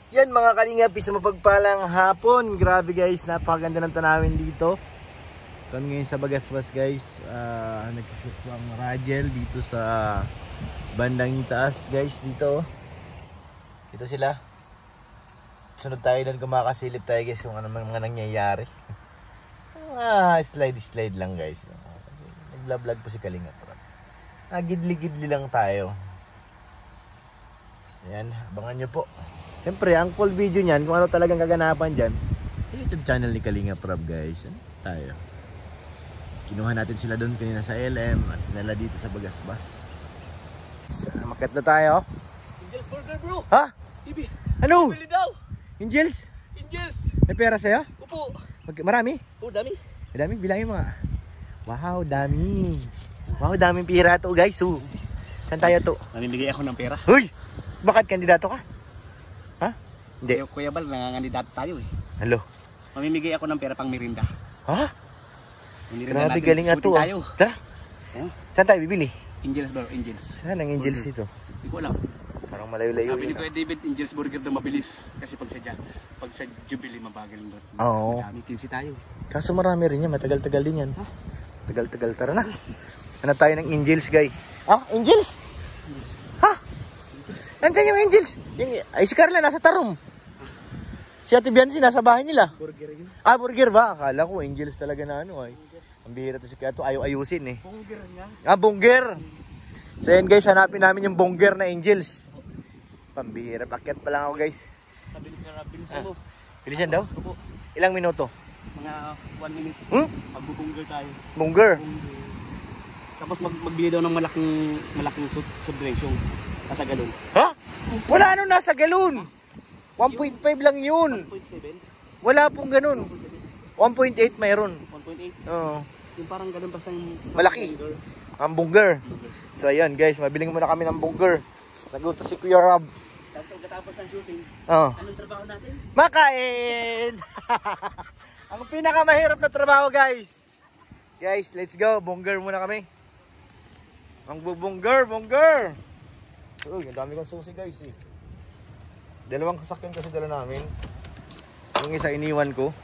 Yan mga kalingap, isang mapagpalang hapon. Grabe guys, napakaganda ng tanawin dito. Ito ngayon sa Bagasbas guys. Nag-shoot ko ang Rajel dito sa bandang taas guys. Dito. Dito sila. Sunod tayo doon, kumakasilip tayo guys kung ano mga nangyayari. Slide lang guys. Kasi nag-vlog po si Kalingap. Gidli-gidli lang tayo. Ayan, abangan nyo po. Siyempre, ang full video niyan, kung ano talagang kaganapan dyan, YouTube channel ni Kalingap Rob guys. Tayo. Kinuha natin sila doon kanina sa LM at nala dito sa Bagasbas. Makat na tayo. Angels Burger bro. Ha? Ibi. Ano? Bili daw. Angels? Angels. May pera sa'yo? Upo. Marami? Oh, dami. Dami, bilangin mo nga. Wow, dami. Wow, daming pira to guys. So, saan tayo to? Namimigay ako ng pera. Hoy! Bakit kandidato ka? Ha? Hindi. Kuya Bal, nangangandidato tayo eh. Hello? Mamimigay ako ng pera pang merinda. Ha? Merinda Grabe, natin, galing nga to. tayo. Tara. Huh? Saan tayo bibili? Angels bro, Angels. Saan ang Angels dito? Hindi ko alam. Parang malayo-layo. Sabi ni Kuya David, Angels Burger na mabilis. Kasi pag sa Jubilee, mabagal mo. Oo. Madami, 15 tayo. Kaso marami rin yan. Matagal-tagal din yan. Tagal-tagal. Tara na. Ano tayo ng Angels, guys? Ah, Angels? Ha? Nandiyan yung Angels. Ay, si Carla nasa Tarom. Si Ate Biancy nasa bahay nila. Burger yun. Ah, burger ba? Akala ko Angels talaga na ano ay. Ang bihira to si Kato. Ayaw ayusin eh. Burger niya. Ah, bongger. So yan guys, hanapin namin yung bongger na Angels. Pambihira. Paket pa lang ako guys. Sabi ni Kuya, bilisan mo. Bilisan daw? Opo. Ilang minuto? Mga 1 minute. Magbubungger tayo. Bongger. Tapos magbili daw ng malaking subdrensyong nasa galon. Ha? Wala ano nasa galon. 1.5 lang yun. 1.7. Wala pong ganun. 1.8 mayroon. 1.8. Oo. Yung parang ganun basta yung Malaki. Ang bongger. So ayan guys, mabiling muna kami ng bongger. Nagutos si Kuya Rob. Tapos ng shooting. Oo. Anong trabaho natin? Makain! Ang pinakamahirap na trabaho guys. Guys, let's go. Bongger muna kami. Ang bongger. Uy, ang dami kong susi guys eh. Dalawang sasakyan kasi dala namin. Yung isa iniwan ko.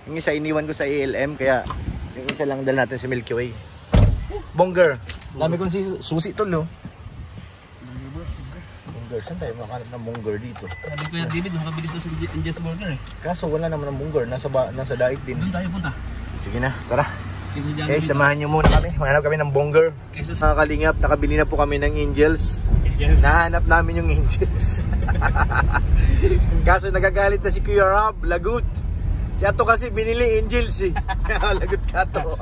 Yung isa iniwan ko sa ALM kaya yung isa lang dala natin sa Milky Way. Bongger. Dami kong susi tol no. Bongger. Saan tayo makakalap ng bongger dito? Sabi ko yung David, makabilis na si Angels Burger eh. Kaso wala naman ng bongger. Nasa daig din. Doon tayo punta. Sige na, tara. Okay, samahan nyo muna kami. Mahanap kami ng bongger. Mga kalingap, nakabili na po kami ng Angels. Yes. Nahanap namin yung Angels. Kaso nagagalit na si Kuya Rob, lagut. Si Ato kasi binili Angels eh. Lagut ka to.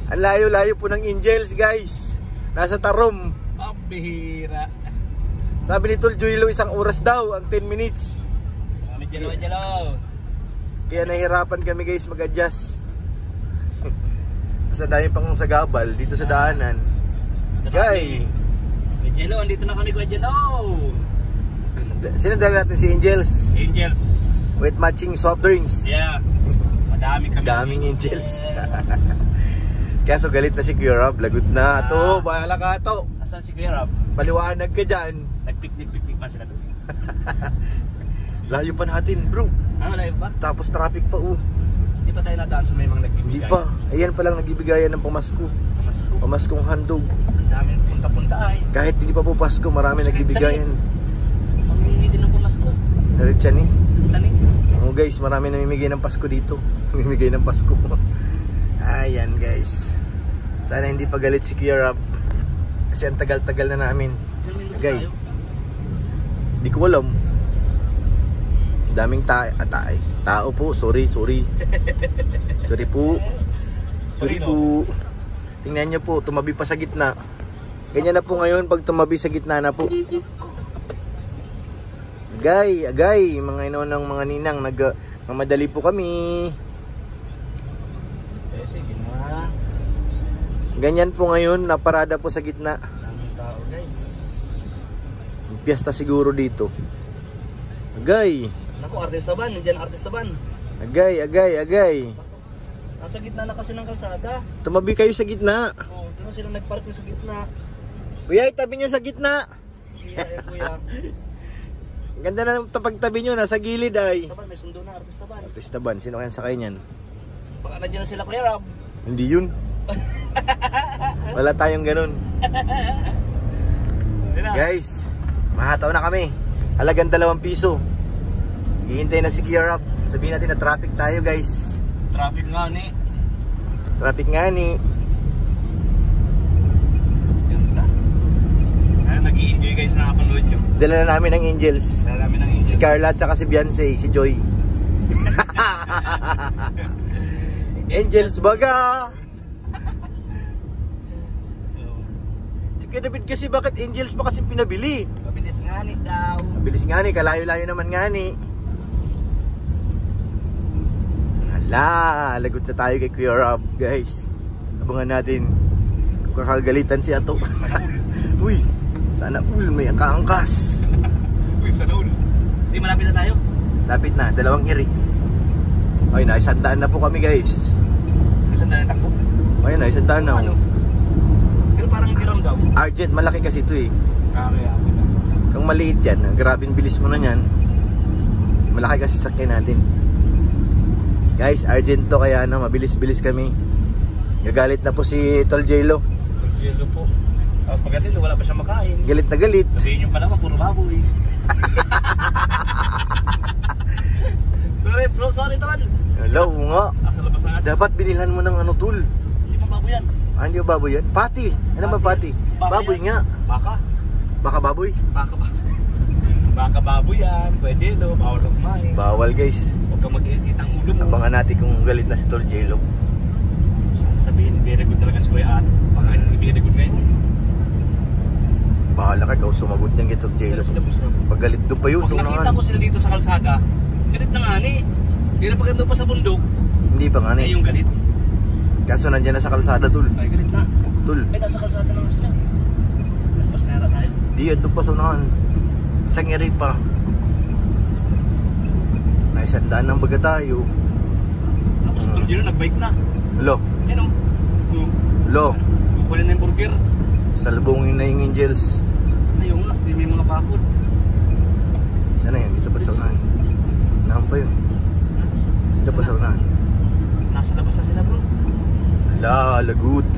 Ang layo-layo po ng Angels guys. Nasa Tarom. Ang bihira. Sabi ni Tol Juilo, 1 oras daw, ang 10 minutes. Medyo. Kaya nahirapan kami guys mag-adjust. Sa dami pang sagabal dito sa daanan. Guys. Medyo, andito na kami Kuya Jelo. Sino dala natin si Angels? Angels. With matching soft drinks. Yeah. Madami kami. Daming Angels. Kaso galit na si Kuya Rob. Lagot na. To, bahala ka to. Asan si Kuya Rob? Paliwanag ka dyan. Nagpiknik man sila doon. Layo pa natin bro. Ano, live ba? Tapos traffic pa Hindi pa tayo nadaan sa may mga nagbibigay. Hindi pa. Ayan pa lang nagbibigayan ng pamasko. Pamasko. Pamaskong handog. Ang daming punta-punta ay. Kahit hindi pa po Pasko, marami nagbibigayan. Mamimili din ng pamasko. Diretsa ni. Saan eh? Oh guys, marami namimigay ng Pasko dito. Namimigay ng Pasko. Ayan guys. Sana hindi pa galit si Kuya Rob. Kasi ang tagal-tagal na namin. Agay. Di ko alam. Daming tao po. Sorry. Sorry po. Tingnan nyo po, tumabi pa sa gitna. Ganyan na po ngayon pag tumabi sa gitna na po. Agay, mga inonang mga ninang, mamadali po kami. Sige na. Ganyan po ngayon, naparada po sa gitna. Daming tao guys. Piyesta siguro dito. Agay. Naku, artista ban. Nandiyan artista ban. Agay. Nasa gitna na kasi ng kalsada. Tumabi kayo sa gitna. Oo, doon sila nagparking sa gitna. Kuya, itabi nyo sa gitna. Kuya, kuya. Ang ganda na pagtabi nyo, nasa gilid ay. Taban, may sundo na, Artista Ban. Artista Ban, sino kayang sakay niyan? Baka nandiyan na sila, Kuya Rob. Hindi yun. Wala tayong ganun. Guys, mahataw na kami. Halagang 2 piso. Hihintay na si Kuya Rob. Sabihin natin na traffic tayo, guys. Traffic nga ni. Traffic nga ni. Ganda. Sana nag-i-enjoy guys na kapanood nyo. Dala na namin ang Angels. Dala namin ang Angels. Si Carla at saka si Beyonce, si Joy. Angels baga. Si Kuya David kasi bakit Angels pa kasi pinabili? Mabilis nga ni daw. Mabilis nga ni, kalayo-layo naman nga ni. Hala, lagot na tayo kay Kuya Rob, guys. Abangan natin kung kakagalitan si Ato. Uy, sana all may kaangkas. Uy, sana all. Di, malapit na tayo. Lapit na, 2 iri. Ay, naisandaan na po kami, guys. Isandaan na takbo. Ay, naisandaan na. Ano? Pero parang hiram daw. Argent, malaki kasi ito eh. Kaya Kung maliit yan, grabing bilis mo na yan. Malaki kasi sakyan natin. Guys, Argent to, kaya ano, mabilis-bilis kami. Gagalit na po si Tol J-Lo. J-Lo po. Tapos pagdating, wala pa siya makain. Galit na galit. Sabihin nyo pa naman, puro baboy. Sorry bro, sorry Tol. Hello, nga. Asa labas na nga. Dapat binilhan mo ng ano, Tol. Hindi mo baboy yan. Ah, hindi ba baboy yan? Pati. Ano ba pati? Baboy nga. Baka. Baka baboy. Baka ba? Baka baboy yan. Pwede no, bawal ka kumain. Bawal, guys. Huwag kang mag-edit ang ulo mo. Abangan natin kung galit na si Tol J-Lo. Sana sabihin, very good talaga si Kuya At. Baka hindi very good ngayon. Bahala ka, ikaw sumagot niyan kay Tol J-Lo. Pag galit doon pa yun, Pag nakita ko sila dito sa kalsada, galit na nga ni. Hindi na pag pa sa bundok. Hindi pa nga Ay yung galit. Kaso nandiyan na sa kalsada, Tol. Ay galit na. Tol. Ay nasa kalsada na nga sila. Lampas na yata tayo. Di yan doon pa sa unahan. Isang iri pa. Naisandaan ng baga tayo. Tapos si Tol nagbike na. Hello. Yan o. Hello. Kukunin na yung burger. Salubungin na yung Angels. Ayun nga, may mga bakod. Sana yan, dito pa sa unahan. Unahan pa yun. Dito pa sa unahan. Nasa labas na sila bro. Hala, lagot.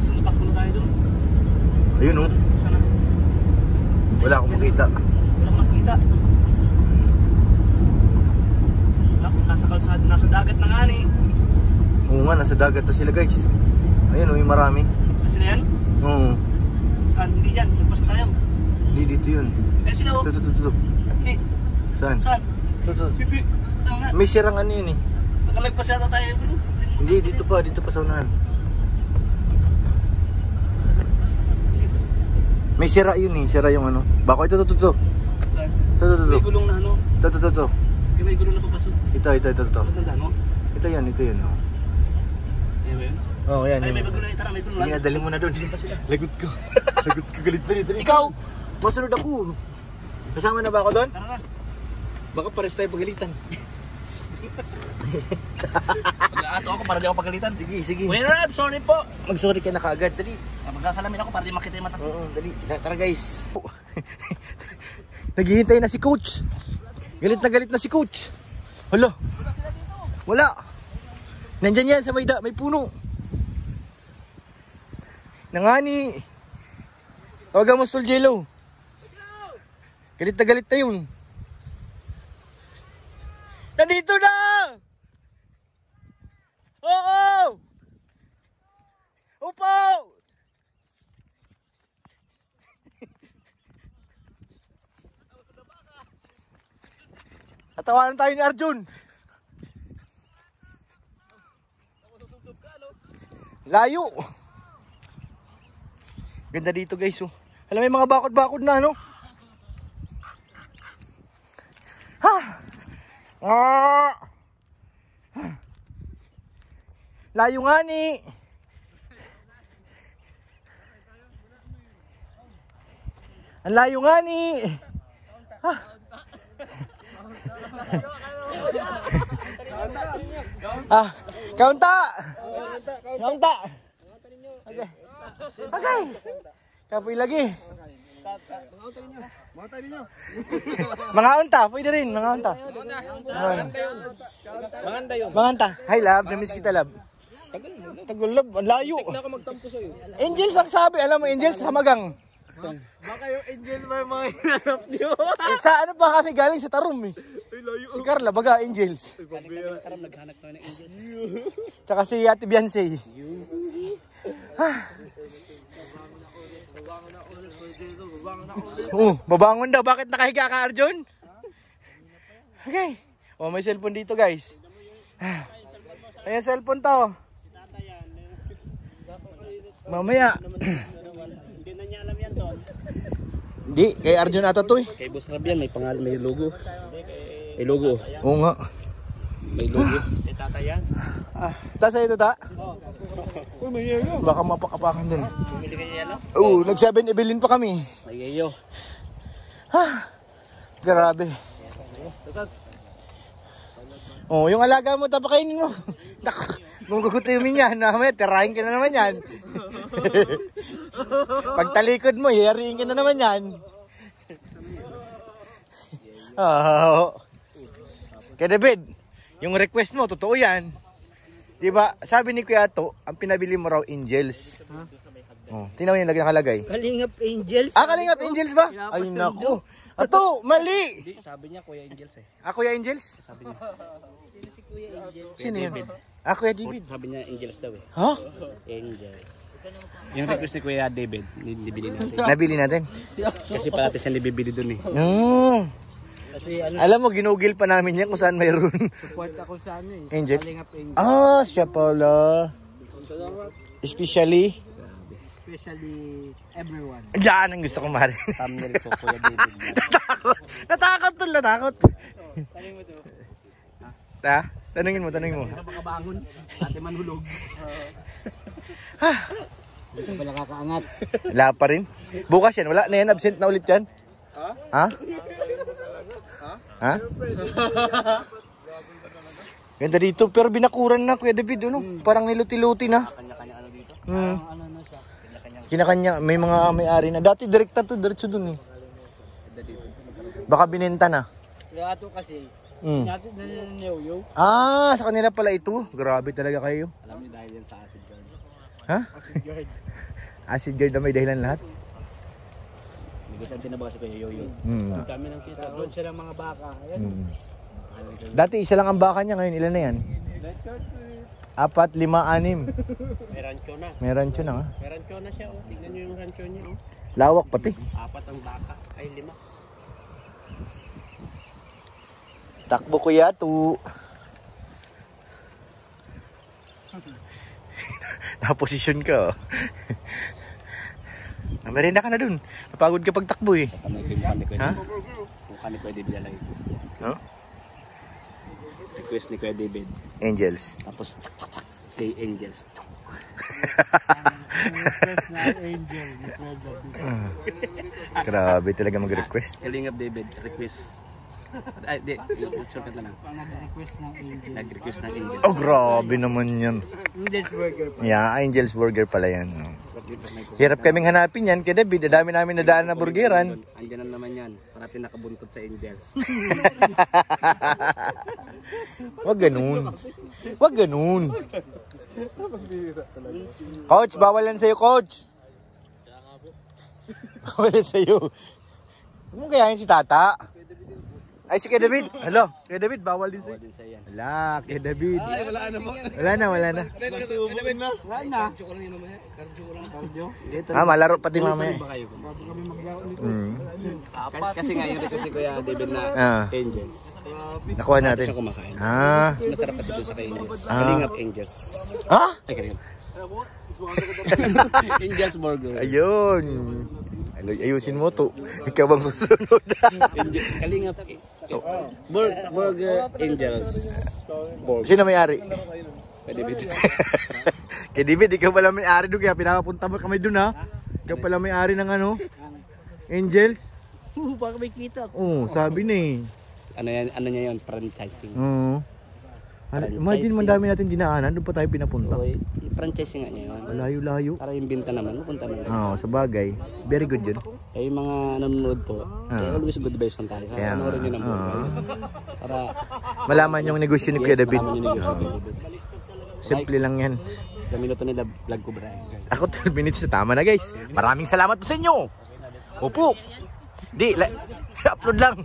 Sumutak muna tayo doon. Ayun oh. Sana. Wala akong makita. Wala akong makita. Nasa kalsada, nasa dagat na nga ni. Oo nga, nasa dagat na sila guys. Ayun oh, yung marami. Nasa na yan? Oo. Saan? Hindi yan, lampas na tayo. Hindi, dito yun. Ayan sila oh. Ito. Hindi. Saan? Saan? Ito. Hindi. Saan nga? May sirang ano yun eh. Nakalagpas yata tayo bro. Hindi, dito pa sa unahan. May sira yun eh, sira yung ano. Bako, ito. Saan? Ito. May gulong na ano. Ito. May gulong na papasok. Ito. Matandaan mo? Ito yan. Oh. Ayan ba yun? Oh, yan. Ay, may gulong na. Tara, may gulong Sige, na. dali mo na doon. Lagot ko. Galit pa dito. Ikaw! Masunod ako. Kasama na ba ako doon? Tara na. Baka pares tayo pagalitan. Pag-aato ako para di ako pagalitan. Sige. Kuya Rab, sorry po. Mag-sorry ka na kaagad. Dali. Magkasalamin ako para di makita yung mata. Oo, dali. Tara guys. Naghihintay na si Coach. Galit na si Coach. Hala. Wala. Nandyan yan sa may puno. Nangani. Tawagan mo Tol J-Lo. Galit na yun. Nandito na! Oo! Upo! Natawanan tayo ni Arjun. Layo. Ganda dito guys oh. Alam may mga bakod-bakod na ano. Ha! Layo nga ni. Ang layo nga ni. Kaunta! Kaunta! Okay. Okay. Kapoy lagi. Mga unta, pwede rin, mga unta. Mga unta. Hi love, namiss kita love. Tagal love, ang layo. Angels ang sabi, alam mo Angels sa Magang. Baka yung Angels ba yung mga hinanap niyo? Sa ano pa kami galing sa Tarum eh. Si Carla, baga Angels. Karam naghanap tayo ng Angels. Tsaka si Ate Beyonce. Babangon daw. Bakit nakahiga ka, Arjun? Okay. May cellphone dito, guys. Ayan cellphone to. Mamaya. Hindi na niya alam yan doon. Hindi, kay Arjun ata to eh. Kay Boss Rab yan, may pangalan, may logo. May logo. Oo nga. May logo. Kay Tata yan. Ta sa'yo ito, ta? Baka mapakapakan dun. Bumili kayo yan, no? Oo, nag-7-Eleven pa kami. May yayo. Grabe. Oh, yung alaga mo, tapakainin mo. Munggugutumin yan. Mamaya, tirahin ka na naman yan. Pag talikod mo, hiyariin ka na naman yan. Kaya David, yung request mo, totoo yan. Diba, sabi ni Kuya Ato, ang pinabili mo raw Angels. Tinaw yung nakalagay. Kalingap Angels. Kalingap Angels ba? Ay naku. Ato, mali. Sabi niya, Kuya Angels eh. Kuya Angels? Sabi niya. Sino si Kuya Angel? Sino yun? Kuya David. Sabi niya, Angels daw eh. Ha? Angels. Yung request ni Kuya David, nibili natin. Nabili natin. Kasi pala siya nabibili dun eh. Kasi ano, Alam mo, ginugil pa namin yan kung saan mayroon. support ako sa ano eh. Angel? Kalingap Angel. Siya pala. Especially everyone. Diyan ang gusto kong marin. Thumbnail ko, Kuya David. Natakot. Kaling mo to. Tanungin mo. Makabangon, ate manhulog. Hindi ka pala kakaangat. Wala pa rin. Bukas yan, wala na yan. Absent na ulit yan. Ha? Ganda dito, pero binakuran na Kuya David, ano? Parang niluti-luti na. Kanya-kanya ano dito? Ano na siya? Kanya-kanya, may mga may-ari na. Dati direkta to, diretso dun eh. Baka binenta na. Kaya ito kasi, natin na niyo. Sa kanila pala ito. Grabe talaga kayo. Alam niyo dahil yan sa acid guard. Ha? Acid guard. Acid guard na may dahilan lahat. Bigasan tinaba si Kuya Yoyo. Ang dami ng kita. Doon siya ng mga baka. Ayan. Dati isa lang ang baka niya, ngayon ilan na yan? 4, 5, 6. May rancho na. May rancho na nga. May rancho na siya. Oh. Tingnan niyo yung rancho niya. Oh. Lawak pati. 4 ang baka. Ay 5. Takbo Kuya to. Naposisyon ka. Merenda ka na dun. Napagod ka pag takbo eh. Ha? Mukha ni Kuya David alay. No? Request ni Kuya David. Angels. Tapos kay Angels. Request na Angel. Grabe talaga mag-request. Kalingap David, request. Ay, di. Shortcut na lang. Nag-request ng Angel. Nag-request ng Angels. Oh, grabe naman yan. Angel's Burger. Yeah, Angel's Burger pala yan. Hirap kaming hanapin yan. Kaya David, dami namin nadaan na burgeran. Andiyan na naman yan. Parating nakabuntot sa Angels. Wag ganun. Wag ganun. Coach, bawal yan sa'yo, coach. Bawal yan sa'yo. Huwag mo kayahin si Tata. Ay, si Kuya David. Hello, Kuya David, bawal din sa'yo. Wala, Kuya David. Ay, wala na mo. Wala na. Wala na. Cardio? Malaro pati mamaya. Bago kami maglaro nito. Kasi nga yung request ni Kuya David na Angels. Nakuha natin. Siya kumakain. Ah. Mas masarap kasi doon sa kay Angels. Kalingap Angels. Ha? Ay, kalingap. Angels Burger. Ayun. Ayusin mo to. Ikaw bang susunod? Kalingap Burger Angels. Burger. Sino may-ari? Kuya David. Kay David, ikaw pala may-ari doon. Kaya pinapunta mo kami doon ha. Ikaw pala may-ari ng ano? Angels? Baka may kita. Oo, sabi na eh. ano niya yun, franchising. Imagine man dami natin dinaanan, doon pa tayo pinapunta. Okay, franchising nga niya yun. Malayo-layo. Para yung binta naman, mapunta naman. Oo, sa bagay. Very good yun. Eh, yung mga nanonood po, always good vibes lang tayo. Kaya Panoorin nyo ng buhay. Para malaman yung negosyo ni Kuya David. malaman yung negosyo ni Kuya David. Simple lang yan. Sa minuto nila, vlog ko Brian. Ako 12 minutes na tama na guys. Maraming salamat po sa inyo. Opo. Di, upload lang.